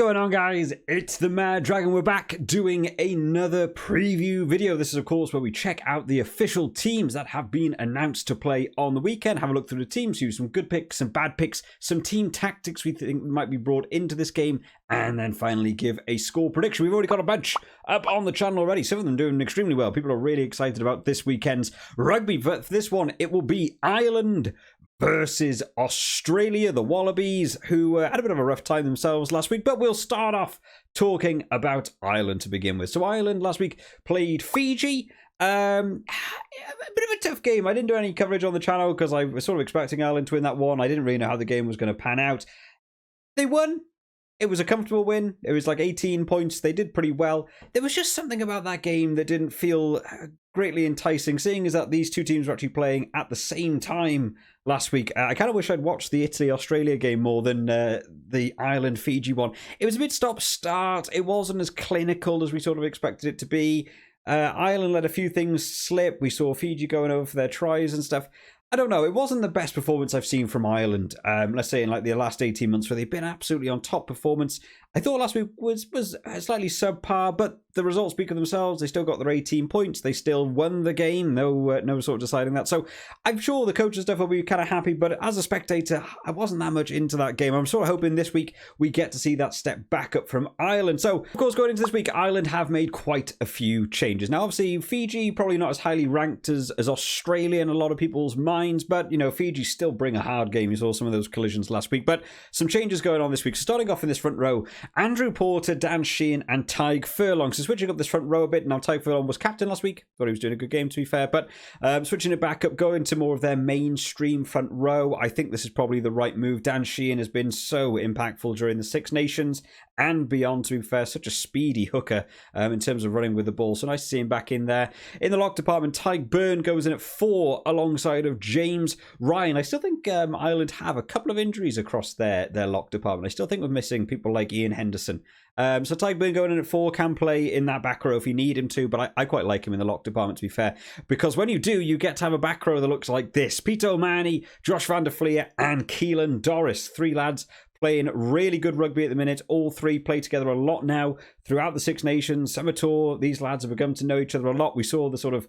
going on, guys? It's the Mad Dragon. We're back doing another preview video. This is, of course, where we check out the official teams that have been announced to play on the weekend. Have a look through the teams, use some good picks, some bad picks, some team tactics we think might be brought into this game, and then finally give a score prediction. We've already got a bunch up on the channel already. Some of them doing extremely well. People are really excited about this weekend's rugby. But for this one, it will be Ireland versus Australia, the Wallabies, who had a bit of a rough time themselves last week, but we'll start off talking about Ireland to begin with. So Ireland last week played Fiji. A bit of a tough game. I didn't do any coverage on the channel because I was sort of expecting Ireland to win that one. I didn't really know how the game was going to pan out. They won. It was a comfortable win. It was like 18 points. They did pretty well. There was just something about that game that didn't feel greatly enticing, seeing as that these two teams were actually playing at the same time last week. I kind of wish I'd watched the Italy-Australia game more than the Ireland-Fiji one. It was a bit stop-start. It wasn't as clinical as we sort of expected it to be. Ireland let a few things slip. We saw Fiji going over for their tries and stuff. I don't know. It wasn't the best performance I've seen from Ireland, let's say in like the last 18 months where they've been absolutely on top performance. I thought last week was slightly subpar, but the results speak for themselves. They still got their 18 points. They still won the game. No sort of deciding that. So I'm sure the coach and stuff will be kind of happy, but as a spectator, I wasn't that much into that game. I'm sort of hoping this week we get to see that step back up from Ireland. So, of course, going into this week, Ireland have made quite a few changes. Now, obviously, Fiji probably not as highly ranked as Australia in a lot of people's minds, but, you know, Fiji still bring a hard game. You saw some of those collisions last week, but some changes going on this week. So starting off in this front row, Andrew Porter, Dan Sheehan, and Tyg Furlong. So switching up this front row a bit. Now, Tyg Furlong was captain last week. Thought he was doing a good game, to be fair. But switching it back up, going to more of their mainstream front row. I think this is probably the right move. Dan Sheehan has been so impactful during the Six Nations and beyond, to be fair. Such a speedy hooker in terms of running with the ball. So nice to see him back in there. In the lock department, Tyg Byrne goes in at 4 alongside of James Ryan. I still think Ireland have a couple of injuries across their lock department. I still think we're missing people like Ian Henderson. So Tyg Byrne going in at 4 can play in that back row if you need him to, but I quite like him in the lock department, to be fair, because when you do, you get to have a back row that looks like this. Peter O'Mahony, Josh van der Fleer, and Keelan Doris. 3 lads playing really good rugby at the minute. All 3 play together a lot now throughout the Six Nations Summer Tour. These lads have begun to know each other a lot. We saw the sort of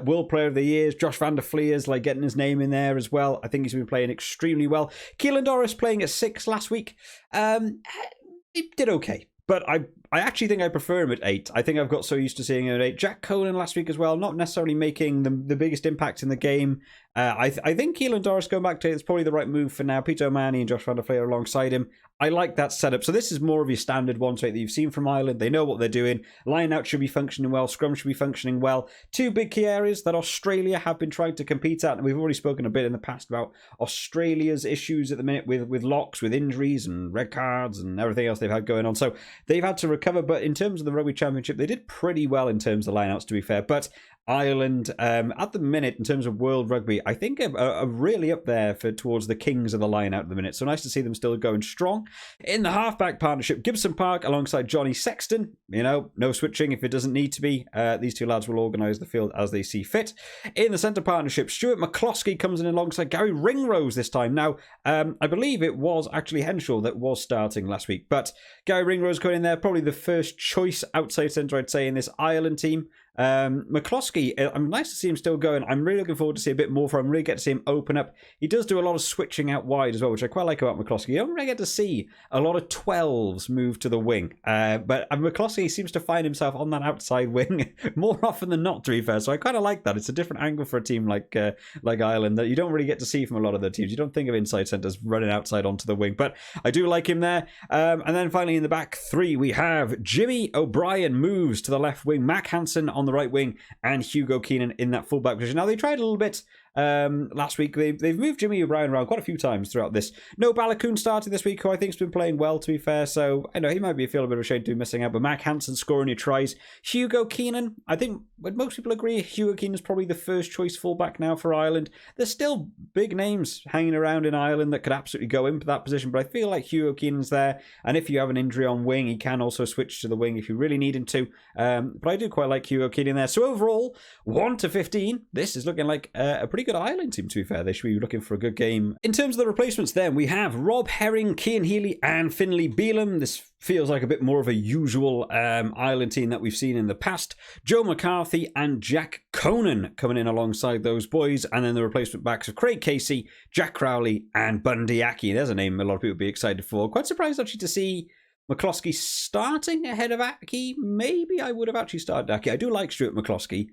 World Player of the Years. Josh van der Fleer's like getting his name in there as well. I think he's been playing extremely well. Keelan Doris playing at 6 last week. He did okay, but I actually think I prefer him at 8. I think I've got so used to seeing him at 8. Jack Conan last week as well, not necessarily making the biggest impact in the game. I think Keelan Doris going back to 8 is probably the right move for now. Peter O'Mahony and Josh van der Fleer alongside him. I like that setup. So this is more of your standard 1 to 8 that you've seen from Ireland. They know what they're doing. Line out should be functioning well. Scrum should be functioning well. 2 big key areas that Australia have been trying to compete at. And we've already spoken a bit in the past about Australia's issues at the minute with locks, with injuries and red cards and everything else they've had going on. So they've had to recover. But in terms of the Rugby Championship, they did pretty well in terms of the lineouts, to be fair. But Ireland, at the minute, in terms of World Rugby, I think are really up there towards the kings of the line out at the minute. So nice to see them still going strong. In the halfback partnership, Gibson Park alongside Johnny Sexton. You know, no switching if it doesn't need to be. These 2 lads will organise the field as they see fit. In the centre partnership, Stuart McCloskey comes in alongside Gary Ringrose this time. Now, I believe it was actually Henshaw that was starting last week. But Gary Ringrose going in there, probably the first choice outside centre, I'd say, in this Ireland team. McCloskey, I'm nice to see him still going. I'm really looking forward to see a bit more from him. Really get to see him open up. He does do a lot of switching out wide as well, which I quite like about McCloskey. You don't really get to see a lot of 12s move to the wing, but McCloskey seems to find himself on that outside wing more often than not, to be fair. So I kind of like that. It's a different angle for a team like Ireland that you don't really get to see from a lot of the teams. You don't think of inside centres running outside onto the wing, but I do like him there. And then finally in the back 3, we have Jimmy O'Brien moves to the left wing, Mac Hansen on the right wing, and Hugo Keenan in that fullback position. Now, they tried a little bit last week. They've moved Jimmy O'Brien around quite a few times throughout this. No Balakoon started this week, who I think has been playing well, to be fair. So I know he might be feeling a bit of a shame to be missing out. But Mac Hansen scoring your tries. Hugo Keenan, I think most people agree Hugo Keenan is probably the first choice fullback now for Ireland. There's still big names hanging around in Ireland that could absolutely go into that position, but I feel like Hugo Keenan's there. And if you have an injury on wing, he can also switch to the wing if you really need him to. But I do quite like Hugo Keenan there. So overall, 1 to 15, this is looking like a pretty good Ireland team, to be fair. They should be looking for a good game. In terms of the replacements then, we have Rob Herring, Cian Healy and Finlay Beelum. This feels like a bit more of a usual Ireland team that we've seen in the past. Joe McCarthy and Jack Conan coming in alongside those boys. And then the replacement backs of Craig Casey, Jack Crowley and Bundy Aki. There's a name a lot of people would be excited for. Quite surprised actually to see McCloskey starting ahead of Aki. Maybe I would have actually started Aki. I do like Stuart McCloskey.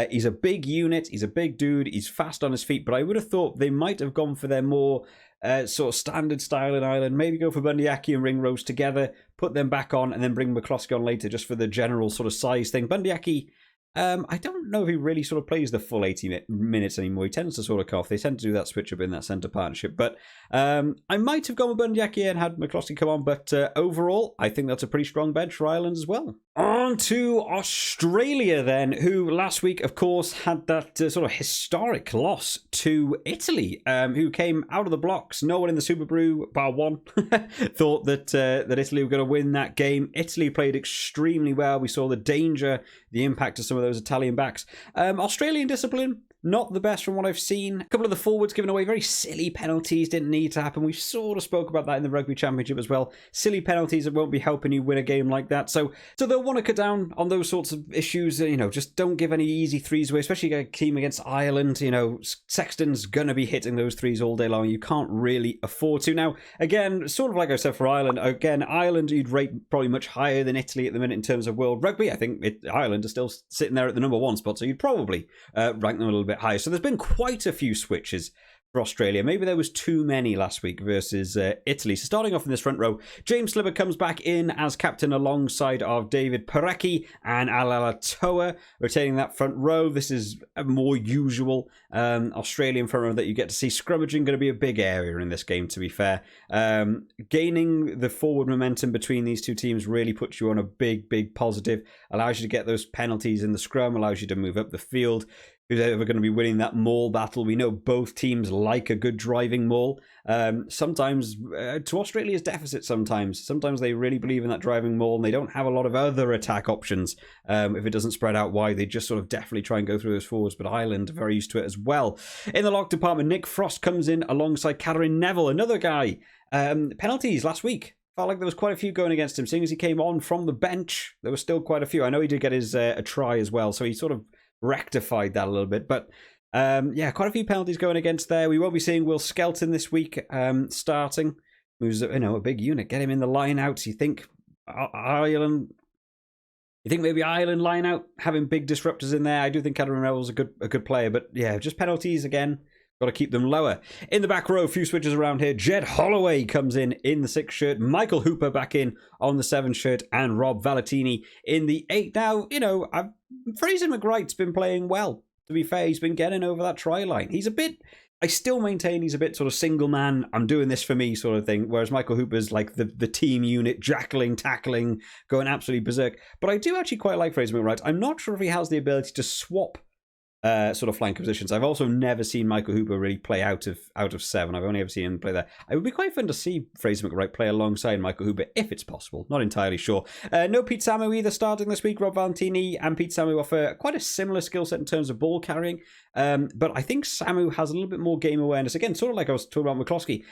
He's a big unit. He's a big dude. He's fast on his feet. But I would have thought they might have gone for their more sort of standard style in Ireland. Maybe go for Bundy Aki and Ringrose together, put them back on, and then bring McCloskey on later just for the general sort of size thing. Bundy Aki, I don't know if he really sort of plays the full 80 minutes anymore. He tends to sort of cough. They tend to do that switch up in that centre partnership. But I might have gone with Bundy Aki and had McCloskey come on. But overall, I think that's a pretty strong bench for Ireland as well. On to Australia then, who last week, of course, had that sort of historic loss to Italy, who came out of the blocks. No one in the Super Brew, bar one, thought that Italy were going to win that game. Italy played extremely well. We saw the danger, the impact of some of those Italian backs. Australian discipline, not the best from what I've seen. A couple of the forwards giving away very silly penalties, didn't need to happen. We sort of spoke about that in the Rugby Championship as well. Silly penalties that won't be helping you win a game like that. So they'll want to cut down on those sorts of issues. Just don't give any easy threes away, especially a team against Ireland. Sexton's going to be hitting those threes all day long. You can't really afford to. Now, again, sort of like I said for Ireland, Ireland you'd rate probably much higher than Italy at the minute in terms of World Rugby. I think Ireland are still sitting there at the number one spot, so you'd probably rank them a little bit higher. So there's been quite a few switches for Australia. Maybe there was too many last week versus Italy. So starting off in this front row, James Slibber comes back in as captain alongside of David Parecki and Alala Toa, retaining that front row. This is a more usual Australian front row that you get to see. Scrummaging going to be a big area in this game, to be fair. Gaining the forward momentum between these two teams really puts you on a big, big positive. Allows you to get those penalties in the scrum, allows you to move up the field. Who's ever going to be winning that maul battle? We know both teams like a good driving maul. Sometimes to Australia's deficit sometimes. Sometimes they really believe in that driving maul and they don't have a lot of other attack options. If it doesn't spread out wide, they just sort of definitely try and go through those forwards. But Ireland are very used to it as well. In the lock department, Nick Frost comes in alongside Catherine Neville, another guy. Penalties last week. Felt like there was quite a few going against him. Seeing as he came on from the bench, there were still quite a few. I know he did get his a try as well, so he sort of rectified that a little bit, but quite a few penalties going against there. We won't be seeing Will Skelton this week starting, who's a big unit. Get him in the line outs. You think Ireland? You think maybe Ireland line out having big disruptors in there? I do think Catherine Neville's a good player, but yeah, just penalties again. Got to keep them lower. In the back row, a few switches around here. Jed Holloway comes in the 6 shirt. Michael Hooper back in on the 7 shirt. And Rob Valentini in the 8. Now, Fraser McWright's been playing well. To be fair, he's been getting over that try line. I still maintain he's a bit sort of single man, I'm doing this for me sort of thing. Whereas Michael Hooper's like the team unit, jackling, tackling, going absolutely berserk. But I do actually quite like Fraser McWright. I'm not sure if he has the ability to swap sort of flank positions. I've also never seen Michael Hooper really play out of 7. I've only ever seen him play there. It would be quite fun to see Fraser McWright play alongside Michael Hooper if it's possible. Not entirely sure. No Pete Samu either starting this week. Rob Valentini and Pete Samu offer quite a similar skill set in terms of ball carrying. But I think Samu has a little bit more game awareness. Again, sort of like I was talking about McCloskey.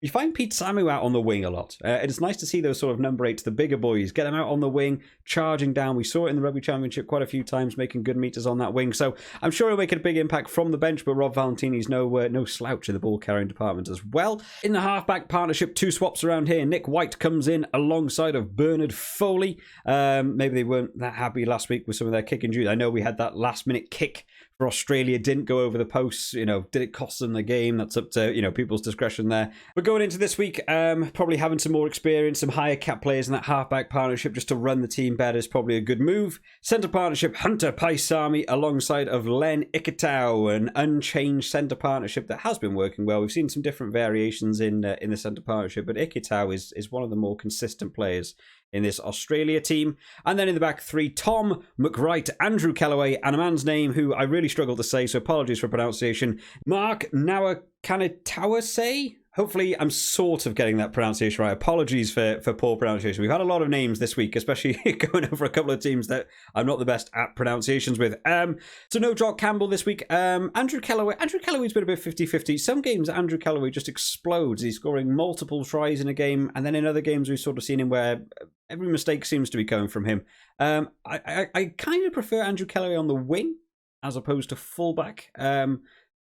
You find Pete Samu out on the wing a lot. It's nice to see those sort of number 8s, the bigger boys, get them out on the wing, charging down. We saw it in the Rugby Championship quite a few times, making good meters on that wing. So I'm sure he'll make a big impact from the bench, but Rob Valentini's no slouch in the ball carrying department as well. In the halfback partnership, 2 swaps around here. Nick White comes in alongside of Bernard Foley. Maybe they weren't that happy last week with some of their kick injuries. I know we had that last minute kick for Australia, didn't go over the posts. Did it cost them the game? That's up to people's discretion there. But going into this week, probably having some more experience, some higher cap players in that halfback partnership just to run the team better is probably a good move. Centre partnership, Hunter Paisami alongside of Len Ikitau, an unchanged centre partnership that has been working well. We've seen some different variations in the centre partnership, but Ikitau is one of the more consistent players in this Australia team. And then in the back 3, Tom McWright, Andrew Kellaway, and a man's name who I really struggle to say, so apologies for pronunciation, Mark Nawakanitawase. Hopefully, I'm sort of getting that pronunciation right. Apologies for poor pronunciation. We've had a lot of names this week, especially going over a couple of teams that I'm not the best at pronunciations with. So no Jock Campbell this week. Andrew Kellaway. Andrew Kellaway's been a bit 50-50. Some games, Andrew Kellaway just explodes. He's scoring multiple tries in a game, and then in other games, we've sort of seen him where every mistake seems to be coming from him. I kind of prefer Andrew Kellaway on the wing as opposed to fullback.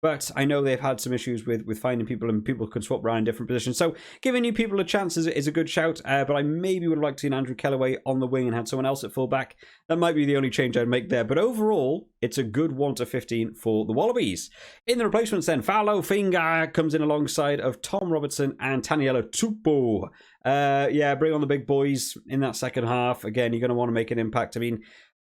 But I know they've had some issues with finding people, and people can swap around different positions. So giving new people a chance is a good shout. But I maybe would have liked to see Andrew Kellaway on the wing and had someone else at fullback. That might be the only change I'd make there. But overall, it's a good 1-15 for the Wallabies. In the replacements then, Falo Finga comes in alongside of Tom Robertson and Taniela Tupou. Yeah, bring on the big boys in that second half. Again, you're going to want to make an impact. I mean,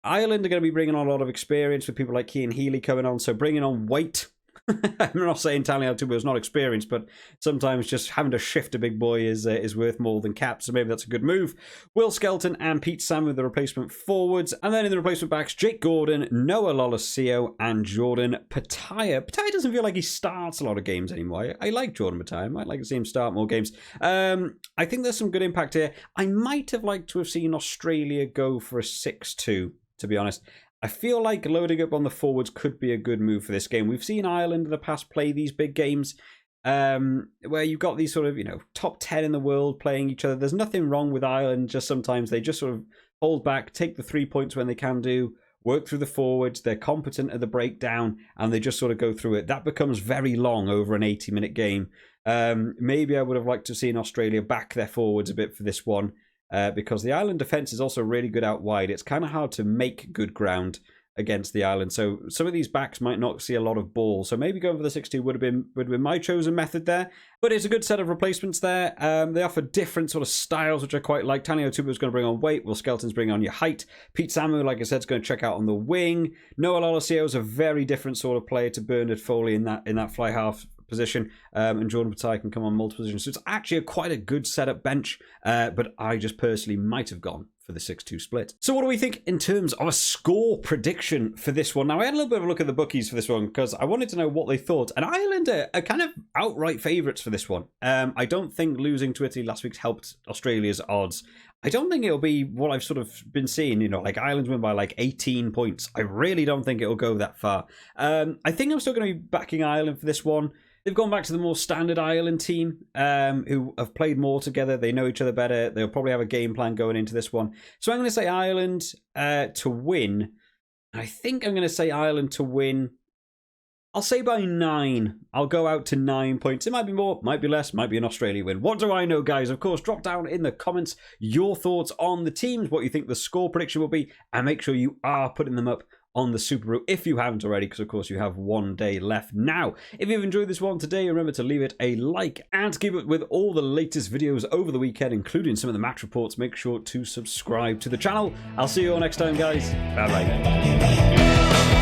Ireland are going to be bringing on a lot of experience with people like Cian Healy coming on. So bringing on weight. I'm not saying Taniela Tupou is not experienced, but sometimes just having to shift a big boy is worth more than caps, so maybe that's a good move. Will Skelton and Pete Samu, the replacement forwards. And then in the replacement backs, Jake Gordon, Noah Lolosio, and Jordan Pataya. Pataya doesn't feel like he starts a lot of games anymore. I like Jordan Pataya. I might like to see him start more games. I think there's some good impact here. I might have liked to have seen Australia go for a 6-2, to be honest. I feel like loading up on the forwards could be a good move for this game. We've seen Ireland in the past play these big games where you've got these sort of, top 10 in the world playing each other. There's nothing wrong with Ireland, just sometimes they just sort of hold back, take the 3 points when they can do, work through the forwards, they're competent at the breakdown, and they just sort of go through it. That becomes very long over an 80-minute game. Maybe I would have liked to have seen Australia back their forwards a bit for this one. Because the Ireland defence is also really good out wide. It's kind of hard to make good ground against the Ireland. So some of these backs might not see a lot of ball. So maybe going for the 6-2 would have been my chosen method there. But it's a good set of replacements there. They offer different sort of styles, which I quite like. Taniela Tupou is going to bring on weight. Will Skelton's bringing on your height. Pete Samu, like I said, is going to check out on the wing. Noah Lolosio is a very different sort of player to Bernard Foley in that fly half position, and Jordan Pataya can come on multiple positions. So it's actually quite a good setup bench, but I just personally might have gone for the 6-2 split. So what do we think in terms of a score prediction for this one? Now, I had a little bit of a look at the bookies for this one because I wanted to know what they thought, and Ireland are kind of outright favourites for this one. I don't think losing to Italy last week helped Australia's odds. I don't think it'll be what I've sort of been seeing, like Ireland's win by like 18 points. I really don't think it'll go that far. I think I'm still going to be backing Ireland for this one. They've gone back to the more standard Ireland team who have played more together. They know each other better. They'll probably have a game plan going into this one. So I'm going to say Ireland to win. I think I'm going to say Ireland to win. I'll say by 9. I'll go out to 9 points. It might be more, might be less, might be an Australia win. What do I know, guys? Of course, drop down in the comments your thoughts on the teams, what you think the score prediction will be, and make sure you are putting them up on the Super if you haven't already, because of course you have one day left now. If you've enjoyed this one today, remember to leave it a like and keep it with all the latest videos over the weekend, including some of the match reports. Make sure to subscribe to the channel. I'll see you all next time, guys. Bye bye.